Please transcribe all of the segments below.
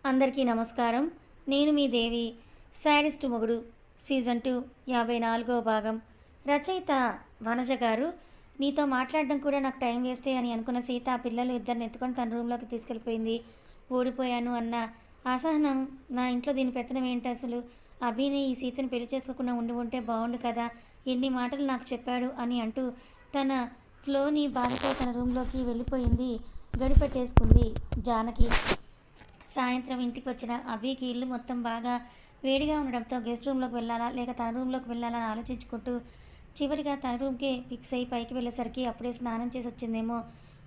అందరికీ నమస్కారం. నేను మీ దేవి. శాడిస్ట్ మొగుడు సీజన్ 2 54వ భాగం. రచయిత వనజ గారు. నీతో మాట్లాడడం కూడా నాకు టైం వేస్టే అని అనుకున్న సీత ఆ పిల్లలు ఇద్దరిని ఎత్తుకొని తన రూమ్లోకి తీసుకెళ్ళిపోయింది. ఓడిపోయాను అన్న అసహనం నా ఇంట్లో దీని పెత్తనం ఏంటి అసలు? అభిని ఈ సీతను పెళ్లి చేసుకోకుండా ఉండి ఉంటే బాగుండు కదా, ఎన్ని మాటలు నాకు చెప్పాడు అని అంటూ తన ఫ్లోని బాధతో తన రూమ్లోకి వెళ్ళిపోయింది. గడిపెట్టేసుకుంది జానకి. సాయంత్రం ఇంటికి వచ్చిన అభికి ఇల్లు మొత్తం బాగా వేడిగా ఉండడంతో గెస్ట్ రూమ్లోకి వెళ్ళాలా లేక తన రూమ్లోకి వెళ్ళాలని ఆలోచించుకుంటూ చివరిగా తన రూమ్కే ఫిక్స్ అయ్యి పైకి వెళ్ళేసరికి అప్పుడే స్నానం చేసి వచ్చిందేమో.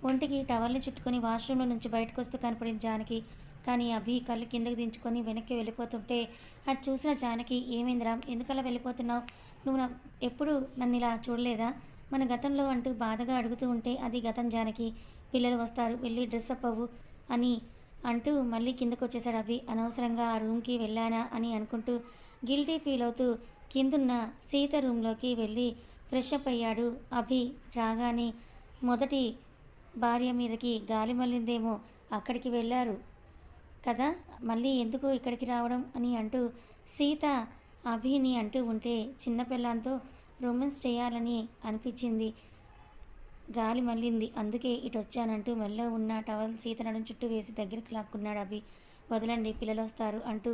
ఒంటికి టవల్ని చుట్టుకొని వాష్రూమ్లో నుంచి బయటకు వస్తూ కనపడింది జానకి. కానీ అభి కళ్ళు కిందకి దించుకొని వెనక్కి వెళ్ళిపోతుంటే అది చూసిన జానకి, ఏమైందిరా, ఎందుకలా వెళ్ళిపోతున్నావు? నువ్వు ఎప్పుడు నన్ను ఇలా చూడలేదా? మన గతంలో అంటూ బాధగా అడుగుతూ ఉంటే, అది గతం జానకి, పిల్లలు వస్తారు, వెళ్ళి డ్రెస్అప్ అవ్వు అని అంటూ మళ్ళీ కిందకు వచ్చేసాడు అభి. అనవసరంగా ఆ రూమ్కి వెళ్ళానా అని అనుకుంటూ గిల్టీ ఫీల్ అవుతూ కిందున్న సీత రూమ్లోకి వెళ్ళి ఫ్రెష్ అప్ అయ్యాడు అభి. రాగానే మొదటి భార్య మీదకి గాలి మళ్ళిందేమో, అక్కడికి వెళ్ళారు కదా, మళ్ళీ ఎందుకు ఇక్కడికి రావడం అని అంటూ సీత అభిని అంటూ ఉంటే చిన్నపిల్లంతో రొమాన్స్ చేయాలని అనిపించింది, గాలి మళ్ళింది, అందుకే ఇటు వచ్చానంటూ మెల్లో ఉన్న టవల్ సీత నడుం చుట్టూ వేసి దగ్గరికి లాక్కున్నాడు అభి. వదలండి, పిల్లలు వస్తారు అంటూ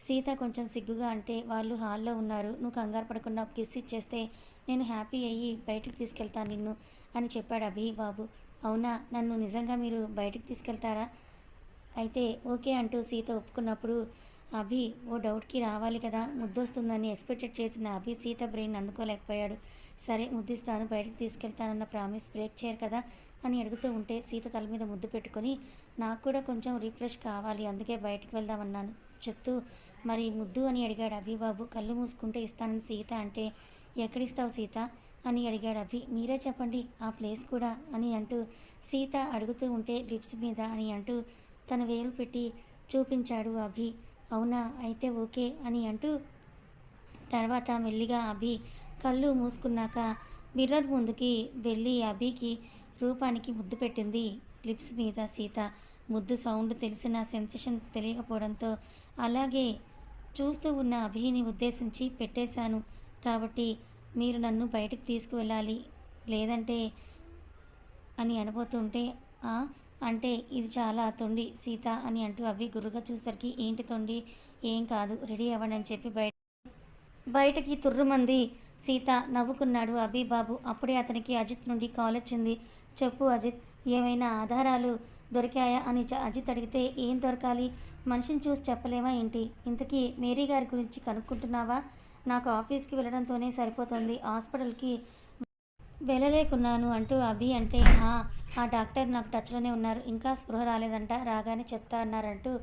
సీత కొంచెం సిగ్గుగా అంటే, వాళ్ళు హాల్లో ఉన్నారు, నువ్వు కంగారు పడకుండా కిస్ ఇచ్చేస్తే నేను హ్యాపీ అయ్యి బయటికి తీసుకెళ్తాను నిన్ను అని చెప్పాడు అభి. బాబు, అవునా, నన్ను నిజంగా మీరు బయటికి తీసుకెళ్తారా? అయితే ఓకే అంటూ సీత ఒప్పుకున్నప్పుడు అభి ఓ డౌట్కి రావాలి కదా, ముద్దొస్తుందని ఎక్స్పెక్టెడ్ చేసిన అభి సీత బ్రెయిన్ అందుకోలేకపోయాడు. సరే ముద్దిస్తాను, బయటికి తీసుకెళ్తానన్న ప్రామిస్ బ్రేక్ చేయరు కదా అని అడుగుతూ ఉంటే సీత తల మీద ముద్దు పెట్టుకొని, నాకు కూడా కొంచెం రిఫ్రెష్ కావాలి, అందుకే బయటికి వెళ్దామన్నాను చెప్తూ, మరి ముద్దు అని అడిగాడు అభి. బాబు, కళ్ళు మూసుకుంటే ఇస్తానని సీత అంటే, ఎక్కడిస్తావు సీత అని అడిగాడు అభి. మీరే చెప్పండి, ఆ ప్లేస్ కూడా అని అంటూ సీత అడుగుతూ ఉంటే లిప్స్ మీద అని అంటూ తన వేలు పెట్టి చూపించాడు అభి. అవునా, అయితే ఓకే అని అంటూ తర్వాత మెల్లిగా అభి కళ్ళు మూసుకున్నాక మిర్రర్ ముందుకి వెళ్ళి అభికి రూపానికి ముద్దు పెట్టింది లిప్స్ మీద సీత. ముద్దు సౌండ్ తెలిసిన సెన్సేషన్ తెలియకపోవడంతో అలాగే చూస్తూ ఉన్న అభిని ఉద్దేశించి, పెట్టేశాను కాబట్టి మీరు నన్ను బయటికి తీసుకువెళ్ళాలి, లేదంటే అని అనబోతుంటే, అంటే ఇది చాలా తొండి సీత అని అంటూ అభి గుర్రుగా చూసరికి, ఏంటి తొండి, ఏం కాదు, రెడీ అవ్వండి అని చెప్పి బయటకి తుర్రుమంది సీత. నవ్వుకున్నాడు అభి. బాబు, అప్పుడే అతనికి అజిత్ నుండి కాల్ వచ్చింది. చెప్పు అజిత్, ఏమైనా ఆధారాలు దొరికాయా అని అజిత్ అడిగితే, ఏం దొరకాలి, మనిషిని చూసి చెప్పలేమా ఏంటి, ఇంతకీ మేరీ గారి గురించి కనుక్కుంటున్నావా? నాకు ఆఫీస్కి వెళ్ళడంతోనే సరిపోతుంది, హాస్పిటల్కి వెళ్ళలేకున్నాను అంటూ అభి అంటే, ఆ డాక్టర్ నాకు టచ్లోనే ఉన్నారు, ఇంకా స్పృహ రాలేదంట, రాగానే చెప్తా అన్నారంటూ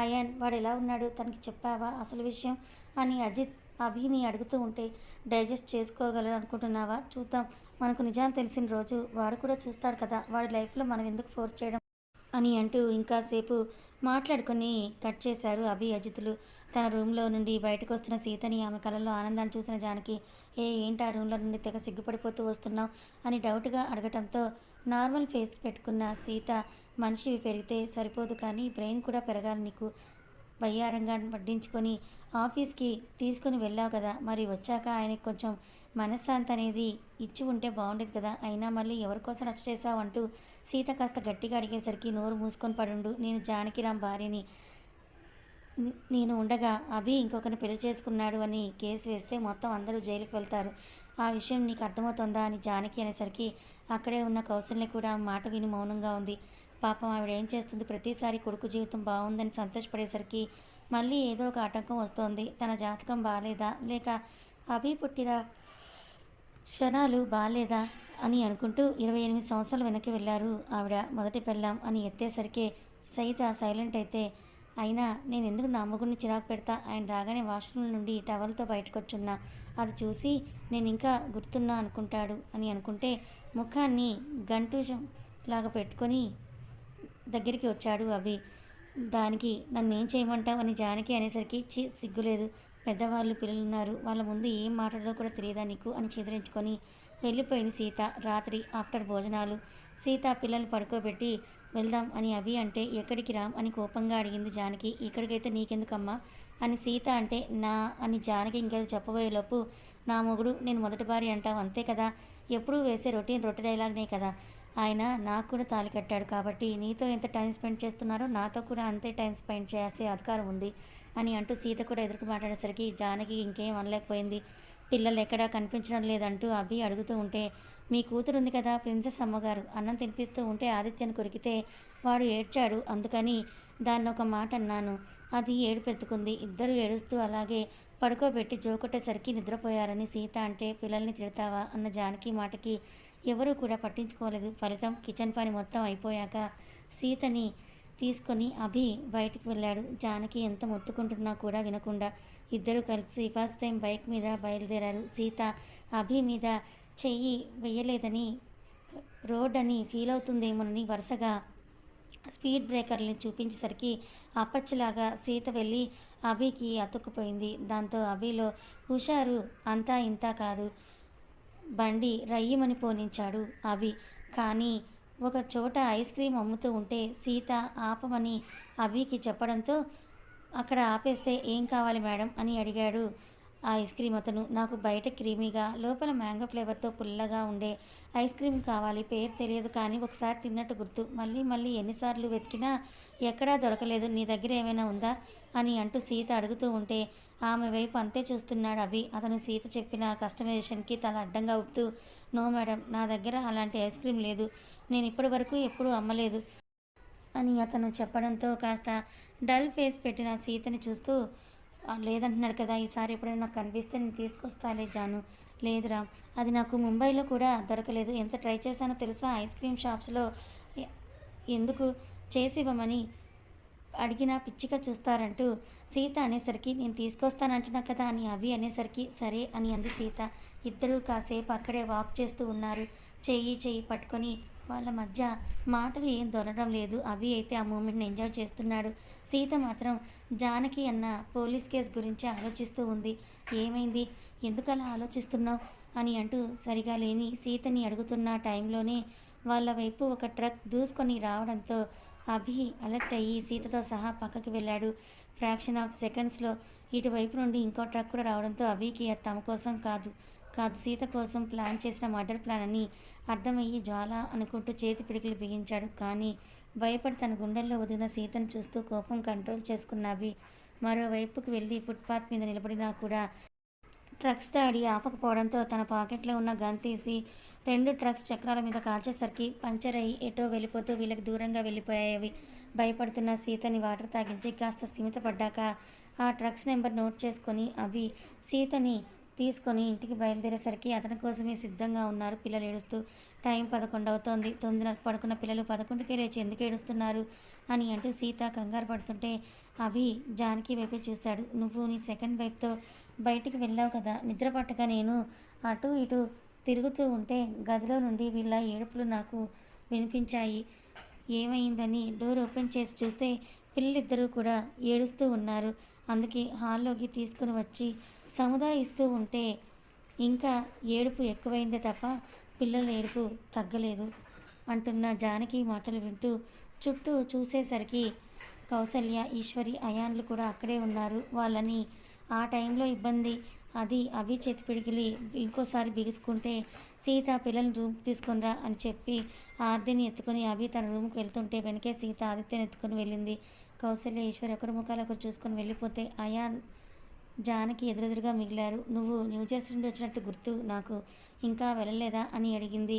అయాన్, వాడు ఎలా ఉన్నాడు, తనకి చెప్పావా అసలు విషయం అని అజిత్ అభిని అడుగుతూ ఉంటే, డైజెస్ట్ చేసుకోగలరు అనుకుంటున్నావా, చూద్దాం, మనకు నిజం తెలిసిన రోజు వాడు కూడా చూస్తాడు కదా, వాడి లైఫ్లో మనం ఎందుకు ఫోర్స్ చేయడం అని అంటూ ఇంకాసేపు మాట్లాడుకొని కట్ చేశారు అభి అజితులు. తన రూమ్లో నుండి బయటకు వస్తున్న సీతని, ఆమె కళ్ళల్లో ఆనందాన్ని చూసిన జానకి, ఏంటి ఆ రూమ్లో నుండి తెగ సిగ్గుపడిపోతూ వస్తున్నావు అని డౌట్గా అడగటంతో నార్మల్ ఫేస్ పెట్టుకున్న సీత, మనిషి పెరిగితే సరిపోదు కానీ బ్రెయిన్ కూడా పెరగాలి, నీకు వయ్యారంగా వడ్డించుకొని ఆఫీస్కి తీసుకుని వెళ్ళావు కదా, మరి వచ్చాక ఆయనకి కొంచెం మనశ్శాంతి అనేది ఇచ్చి ఉంటే బాగుండేది కదా, అయినా మళ్ళీ ఎవరికోసం రచ్చ చేసావు అంటూ సీత కాస్త గట్టిగా అడిగేసరికి, నోరు మూసుకొని పడుండు, నేను జానకిరామ్ భార్యని, నేను ఉండగా అభి ఇంకొకరిని పెళ్లి చేసుకున్నాడు అని కేసు వేస్తే మొత్తం అందరూ జైలుకి వెళ్తారు, ఆ విషయం నీకు అర్థమవుతుందా అని జానకి అనేసరికి అక్కడే ఉన్న కౌశల్య కూడా మాట విని మౌనంగా ఉంది. పాపం ఆవిడ ఏం చేస్తుంది, ప్రతిసారి కొడుకు జీవితం బాగుందని సంతోషపడేసరికి మళ్ళీ ఏదో ఒక ఆటంకం వస్తోంది, తన జాతకం బాగాలేదా లేక అభి పుట్టిన క్షణాలు బాగాలేదా అని అనుకుంటూ 28 సంవత్సరాలు వెనక్కి వెళ్ళారు ఆవిడ. మొదటి పెళ్ళాం అని ఎత్తేసరికి సైత సైలెంట్ అయితే, అయినా నేను ఎందుకు నా అమ్మగుడిని చిరాకు పెడతా, ఆయన రాగానే వాష్రూమ్ నుండి టవల్తో బయటకు వచ్చున్నా, అది చూసి నేను ఇంకా గుర్తున్నా అనుకుంటాడు అని అనుకుంటే ముఖాన్ని గంటూషం లాగా పెట్టుకొని దగ్గరికి వచ్చాడు అభి. దానికి నన్నేం చేయమంటావు అని జానకి అనేసరికి, సిగ్గులేదు, పెద్దవాళ్ళు పిల్లలున్నారు, వాళ్ళ ముందు ఏం మాట్లాడో కూడా తెలియదా నీకు అని చిదిరించుకొని వెళ్ళిపోయింది సీత. రాత్రి ఆఫ్టర్ భోజనాలు సీత పిల్లల్ని పడుకోబెట్టి వెళ్దాం అని అభి అంటే, ఎక్కడికి రామ్ అని కోపంగా అడిగింది జానకి. ఇక్కడికైతే నీకెందుకమ్మా అని సీత అంటే, నా అని జానకి ఇంకేదో చెప్పబోయేలోపు, నా మొగుడు నేను మొదటి భార్య అంటావు అంతే కదా, ఎప్పుడూ వేసే రొట్టె డైలాగ్నే కదా, ఆయన నాకు కూడా తాళి కట్టాడు కాబట్టి నీతో ఎంత టైం స్పెండ్ చేస్తున్నారో నాతో కూడా అంతే టైం స్పెండ్ చేసే అధికారం ఉంది అని అంటూ సీత కూడా ఎదురుకు మాట్లాడేసరికి జానకి ఇంకేం అనలేకపోయింది. పిల్లలు ఎక్కడా కనిపించడం లేదంటూ అభి అడుగుతూ ఉంటే, మీ కూతురు ఉంది కదా ప్రిన్సెస్ అమ్మగారు, అన్నం తినిపిస్తూ ఉంటే ఆదిత్యను కొరికితే వాడు ఏడ్చాడు, అందుకని దాన్ని ఒక మాట అన్నాను, అది ఏడుపెత్తుకుంది, ఇద్దరు ఏడుస్తూ అలాగే పడుకోబెట్టి జోకొట్టేసరికి నిద్రపోయారని సీత అంటే, పిల్లల్ని తిడతావా అన్న జానకి మాటకి ఎవరూ కూడా పట్టించుకోలేదు. ఫలితం కిచెన్ పని మొత్తం అయిపోయాక సీతని తీసుకొని అభి బయటికి వెళ్ళాడు. జానకి ఎంత మొత్తుకుంటున్నా కూడా వినకుండా ఇద్దరు కలిసి ఫస్ట్ టైం బైక్ మీద బయలుదేరారు. సీత అభి మీద చెయ్యి వేయలేదని, రోడ్ అని ఫీల్ అవుతుందేమోనని వరుసగా స్పీడ్ బ్రేకర్ని చూపించేసరికి అప్పచ్చలాగా సీత వెళ్ళి అభికి అతుక్కుపోయింది. దాంతో అభిలో హుషారు అంతా ఇంతా కాదు, బండి రయ్యమని పోనించాడు అభి. కానీ ఒక చోట ఐస్ క్రీమ్ అమ్ముతూ ఉంటే సీత ఆపమని అభికి చెప్పడంతో, అక్కడ ఆపేస్తే ఏం కావాలి మేడం అని అడిగాడు ఆ ఐస్ క్రీమ్ అతను. నాకు బయట క్రీమీగా లోపల మ్యాంగో ఫ్లేవర్తో పుల్లగా ఉండే ఐస్ క్రీమ్ కావాలి, పేరు తెలియదు కానీ ఒకసారి తిన్నట్టు గుర్తు, మళ్ళీ మళ్ళీ ఎన్నిసార్లు వెతికినా ఎక్కడా దొరకలేదు, నీ దగ్గర ఏమైనా ఉందా అని అంటూ సీత అడుగుతూ ఉంటే ఆమె వైపు అంతే చూస్తున్నాడు అభి. అతను సీత చెప్పిన కస్టమైజేషన్కి తల అడ్డంగా ఊపుతూ, నో మేడం, నా దగ్గర అలాంటి ఐస్ క్రీమ్ లేదు, నేను ఇప్పటి వరకు ఎప్పుడూ అమ్మలేదు అని అతను చెప్పడంతో కాస్త డల్ ఫేస్ పెట్టిన సీతని చూస్తూ, లేదంటున్నాడు కదా, ఈసారి ఎప్పుడైనా నాకు కనిపిస్తే నేను తీసుకొస్తాలే జాను. లేదురా, అది నాకు ముంబైలో కూడా దొరకలేదు, ఎంత ట్రై చేశానో తెలుసా, ఐస్ క్రీమ్ షాప్స్లో ఎందుకు చేసి ఇవ్వమని అడిగినా పిచ్చిగా చూస్తారంటూ సీత అనేసరికి, నేను తీసుకొస్తానంటున్నా కదా అని అభి అనేసరికి సరే అని అంది సీత. ఇద్దరూ కాసేపు అక్కడే వాక్ చేస్తూ ఉన్నారు. చెయ్యి పట్టుకొని వాళ్ళ మధ్య మాటలు ఏం దొరకడం లేదు. అభి అయితే ఆ మూమెంట్ని ఎంజాయ్ చేస్తున్నాడు. సీత మాత్రం జానకి అన్న పోలీస్ కేసు గురించి ఆలోచిస్తూ ఉంది. ఏమైంది, ఎందుకు అలా ఆలోచిస్తున్నావు అని అంటూ సరిగా లేని సీతని అడుగుతున్న టైంలోనే వాళ్ళ వైపు ఒక ట్రక్ దూసుకొని రావడంతో అభి అలర్ట్ అయ్యి సీతతో సహా పక్కకి వెళ్ళాడు. ఫ్రాక్షన్ ఆఫ్ సెకండ్స్లో ఇటువైపు నుండి ఇంకో ట్రక్ కూడా రావడంతో అభికి అది తమ కోసం కాదు సీత కోసం ప్లాన్ చేసిన మర్డర్ ప్లాన్ అని అర్థమయ్యి జ్వాల అనుకుంటూ చేతి పిడికిలు బిగించాడు. కానీ భయపడి తన గుండెల్లో వదిలిన సీతను చూస్తూ కోపం కంట్రోల్ చేసుకున్న అభి మరోవైపుకి వెళ్ళి ఫుట్పాత్ మీద నిలబడినా కూడా ట్రక్స్ దాడి ఆపకపోవడంతో తన పాకెట్లో ఉన్న గన్ తీసి 2 ట్రక్స్ చక్రాల మీద కాల్చేసరికి పంచర్ అయ్యి ఎటో వెళ్ళిపోతూ వీళ్ళకి దూరంగా వెళ్ళిపోయాయి. భయపడుతున్న సీతని వాటర్ తాగించి కాస్త స్థిమితపడ్డాక ఆ ట్రక్స్ నెంబర్ నోట్ చేసుకొని అభి సీతని తీసుకొని ఇంటికి బయలుదేరేసరికి అతని కోసమే సిద్ధంగా ఉన్నారు పిల్లలు ఏడుస్తూ. టైం 11 అవుతోంది. 9 పడుకున్న పిల్లలు 11కే లేచి ఎందుకు ఏడుస్తున్నారు అని అంటూ సీత కంగారు పడుతుంటే అభి జానకి వైపే చూశాడు. నువ్వు నీ సెకండ్ వైఫ్తో బయటికి వెళ్ళావు కదా, నిద్ర పట్టక నేను అటు ఇటు తిరుగుతూ ఉంటే గదిలో నుండి వీళ్ళ ఏడుపులు నాకు వినిపించాయి. ఏమైందని డోర్ ఓపెన్ చేసి చూస్తే పిల్లలిద్దరూ కూడా ఏడుస్తూ ఉన్నారు. అందుకే హాల్లోకి తీసుకుని వచ్చి సముదాయిస్తూ ఉంటే ఇంకా ఏడుపు ఎక్కువైందే తప్ప పిల్లల ఏడుపు తగ్గలేదు అంటున్న జానకి మాటలు వింటూ చుట్టూ చూసేసరికి కౌసల్య, ఈశ్వరి, అయాన్లు కూడా అక్కడే ఉన్నారు. వాళ్ళని ఆ టైంలో ఇబ్బంది అది అభి చేతి పిడికిలి ఇంకోసారి బిగుసుకుంటే సీత పిల్లల్ని రూమ్కి తీసుకునిరా అని చెప్పి ఆర్తిని ఎత్తుకొని అభి తన రూమ్కి వెళ్తుంటే వెనకే సీత ఆదిత్యని ఎత్తుకొని వెళ్ళింది. కౌసల్య, ఈశ్వరి ఒకరి ముఖాలు ఒకరు చూసుకొని వెళ్ళిపోతే అయాన్, జానకి ఎదురెదురుగా మిగిలారు. నువ్వు న్యూజెర్సీ నుండి వచ్చినట్టు గుర్తు, నాకు ఇంకా వెళ్ళలేదా అని అడిగింది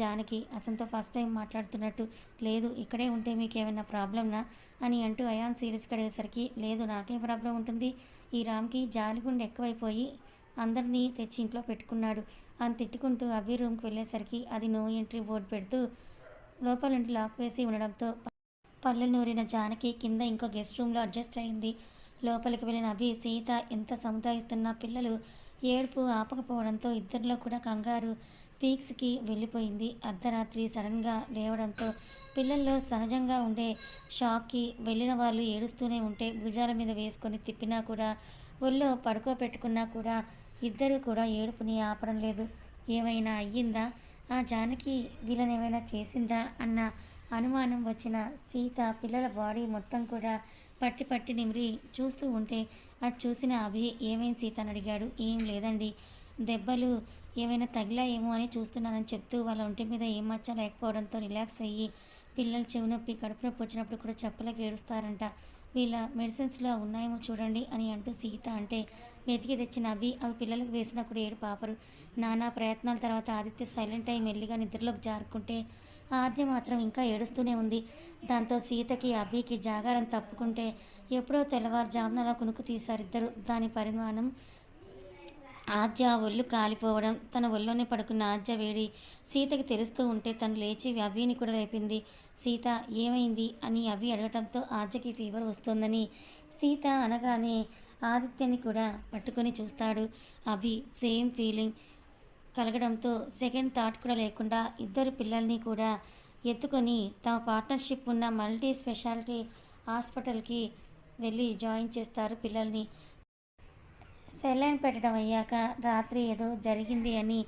జానకి అతనితో ఫస్ట్ టైం మాట్లాడుతున్నట్టు. లేదు, ఇక్కడే ఉంటే మీకు ఏమైనా ప్రాబ్లమ్నా అని అంటూ అయాన్ సీరియస్గా అడిగేసరికి, లేదు నాకేం ప్రాబ్లం ఉంటుంది, ఈ రామ్కి జాలిగుండె ఎక్కువైపోయి అందరినీ తెచ్చి ఇంట్లో పెట్టుకున్నాడు అని తిట్టుకుంటూ అభి రూమ్కి వెళ్ళేసరికి అది నో ఎంట్రీ బోర్డు పెడుతూ లోపల నుండి లాక్ వేసి ఉండడంతో పళ్ళు నూరిన జానకి కింద ఇంకో గెస్ట్ రూమ్లో అడ్జస్ట్ అయింది. లోపలికి వెళ్ళిన అభి సీత ఎంత సముదాయిస్తున్నా పిల్లలు ఏడుపు ఆపకపోవడంతో ఇద్దరిలో కూడా కంగారు పీక్స్కి వెళ్ళిపోయింది. అర్ధరాత్రి సడన్గా లేవడంతో పిల్లల్లో సహజంగా ఉండే షాక్కి వెళ్ళిన వాళ్ళు ఏడుస్తూనే ఉంటే భుజాల మీద వేసుకొని తిప్పినా కూడా ఒళ్ళో పడుకోబెట్టుకున్నా కూడా ఇద్దరు కూడా ఏడుపుని ఆపడం లేదు. ఏమైనా అయ్యిందా, ఆ జానకి వీళ్ళని ఏమైనా చేసిందా అన్న అనుమానం వచ్చిన సీత పిల్లల బాడీ మొత్తం కూడా పట్టి పట్టి నిమిరి చూస్తూ ఉంటే అది చూసిన అభి ఏమైంది సీత అని అడిగాడు. ఏం లేదండి, దెబ్బలు ఏమైనా తగిలాయేమో అని చూస్తున్నానని చెప్తూ వాళ్ళ ఒంటి మీద ఏం మచ్చ లేకపోవడంతో రిలాక్స్ అయ్యి పిల్లలు చెవి నొప్పి కడుపు నొప్పి వచ్చినప్పుడు కూడా చెప్పలేక ఏడుస్తారంట. వీళ్ళ మెడిసిన్స్లో ఉన్నాయేమో చూడండి అని అంటూ సీత అంటే వెతికి తెచ్చిన అభి అవి పిల్లలకు వేసినప్పుడు ఏడు పాపరు. నానా ప్రయత్నాల తర్వాత ఆదిత్య సైలెంట్ అయి మెల్లిగా నిద్రలోకి జారుకుంటే ఆద్య మాత్రం ఇంకా ఏడుస్తూనే ఉంది. దాంతో సీతకి అభికి జాగారం తప్పుకుంటే ఎప్పుడో తెల్లవారుజామున అలా కునుకు తీశారిద్దరు. దాని పరిమాణం ఆద్య ఒళ్ళు కాలిపోవడం, తన ఒళ్ళోనే పడుకున్న ఆద్య వేడి సీతకి తెలుస్తూ ఉంటే తను లేచి అభిని కూడా లేపింది. సీత ఏమైంది అని అభి అడగటంతో ఆద్యకి ఫీవర్ వస్తుందని సీత అనగానే ఆదిత్యని కూడా పట్టుకొని చూస్తాడు. అభి సేమ్ ఫీలింగ్ కలగడంతో సెకండ్ థాట్ కూడా లేకుండా ఇద్దరు పిల్లల్ని కూడా ఎత్తుకొని తమ పార్ట్నర్షిప్ ఉన్న మల్టీ స్పెషాలిటీ హాస్పిటల్కి వెళ్ళి జాయిన్ చేస్తారు పిల్లల్ని. సెలైన్ పెట్టడం అయ్యాక రాత్రి ఏదో జరిగింది అని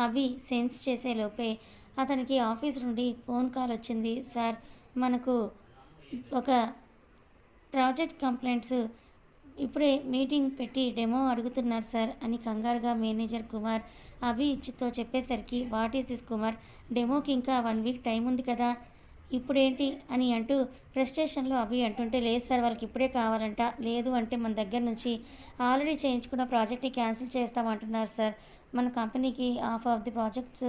అభి సెన్స్ చేసేలోపే అతనికి ఆఫీస్ నుండి ఫోన్ కాల్ వచ్చింది. సార్, మనకు ఒక ప్రాజెక్ట్ కంప్లైంట్స్ ఇప్పుడే మీటింగ్ పెట్టి డెమో అడుగుతున్నారు సార్ అని కంగారుగా మేనేజర్ కుమార్ అభితో చెప్పేసరికి వాట్ ఈస్ దిస్ కుమార్, డెమోకి ఇంకా 1 వీక్ టైం ఉంది కదా, ఇప్పుడేంటి అని అంటూ ఫ్రస్ట్రేషన్లో అభి అంటుంటే లేదు సార్, వాళ్ళకి ఇప్పుడే కావాలంట, లేదు అంటే మన దగ్గర నుంచి ఆల్రెడీ చేయించుకున్న ప్రాజెక్ట్ని క్యాన్సిల్ చేస్తామంటున్నారు సార్. మన కంపెనీకి హాఫ్ ఆఫ్ ది ప్రాజెక్ట్స్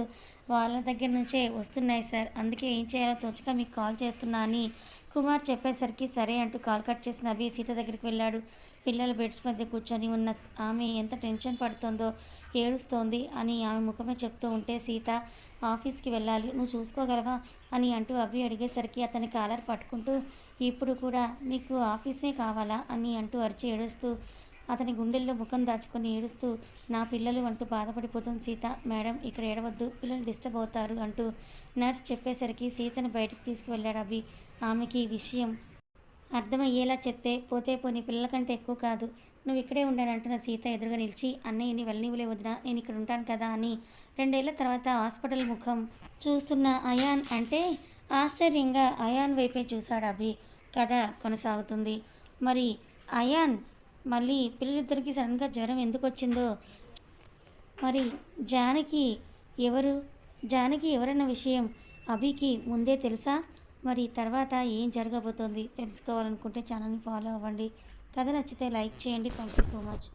వాళ్ళ దగ్గర నుంచే వస్తున్నాయి సార్, అందుకే ఏం చేయాలో తోచక మీకు కాల్ చేస్తున్నా అని కుమార్ చెప్పేసరికి సరే అంటూ కాల్ కట్ చేసిన అభి సీత దగ్గరికి వెళ్ళాడు. పిల్లల బెడ్స్ మధ్య కూర్చొని ఉన్న ఆమె ఎంత టెన్షన్ పడుతుందో, ఏడుస్తోంది అని ఆమె ముఖమే చెప్తూ ఉంటే సీత ఆఫీస్కి వెళ్ళాలి, నువ్వు చూసుకోగలవా అని అంటూ అభి అడిగేసరికి అతని కాలర్ పట్టుకుంటూ ఇప్పుడు కూడా నీకు ఆఫీసే కావాలా అని అంటూ అరిచి ఏడుస్తూ అతని గుండెల్లో ముఖం దాచుకొని ఏడుస్తూ నా పిల్లలు అంటూ బాధపడిపోతుంది సీత. మేడం, ఇక్కడ ఏడవద్దు, పిల్లలు డిస్టర్బ్ అవుతారు అంటూ నర్స్ చెప్పేసరికి సీతను బయటకు తీసుకువెళ్ళాడు అభి. ఆమెకి ఈ విషయం అర్థమయ్యేలా చెప్తే పోతే పోనీ పిల్లల కంటే ఎక్కువ కాదు, నువ్వు ఇక్కడే ఉండాలంటున్న సీత ఎదురుగా నిలిచి అన్నయ్యని వెళ్ళనివ్వలే వదినా, నేను ఇక్కడ ఉంటాను కదా అని 2 ఏళ్ల తర్వాత హాస్పిటల్ ముఖం చూస్తున్న అయాన్ అంటే ఆశ్చర్యంగా అయాన్ వైపే చూశాడు అభి. కథ కొనసాగుతుంది. మరి అయాన్ మళ్ళీ పిల్లలిద్దరికీ సడన్గా జ్వరం ఎందుకు వచ్చిందో, మరి జానకి ఎవరన్న విషయం అభికి ముందే తెలుసా? మరి తర్వాత ఏం జరగబోతోంది తెలుసుకోవాలనుకుంటే ఛానల్ని ఫాలో అవ్వండి. కథ నచ్చితే లైక్ చేయండి. Thank you so much.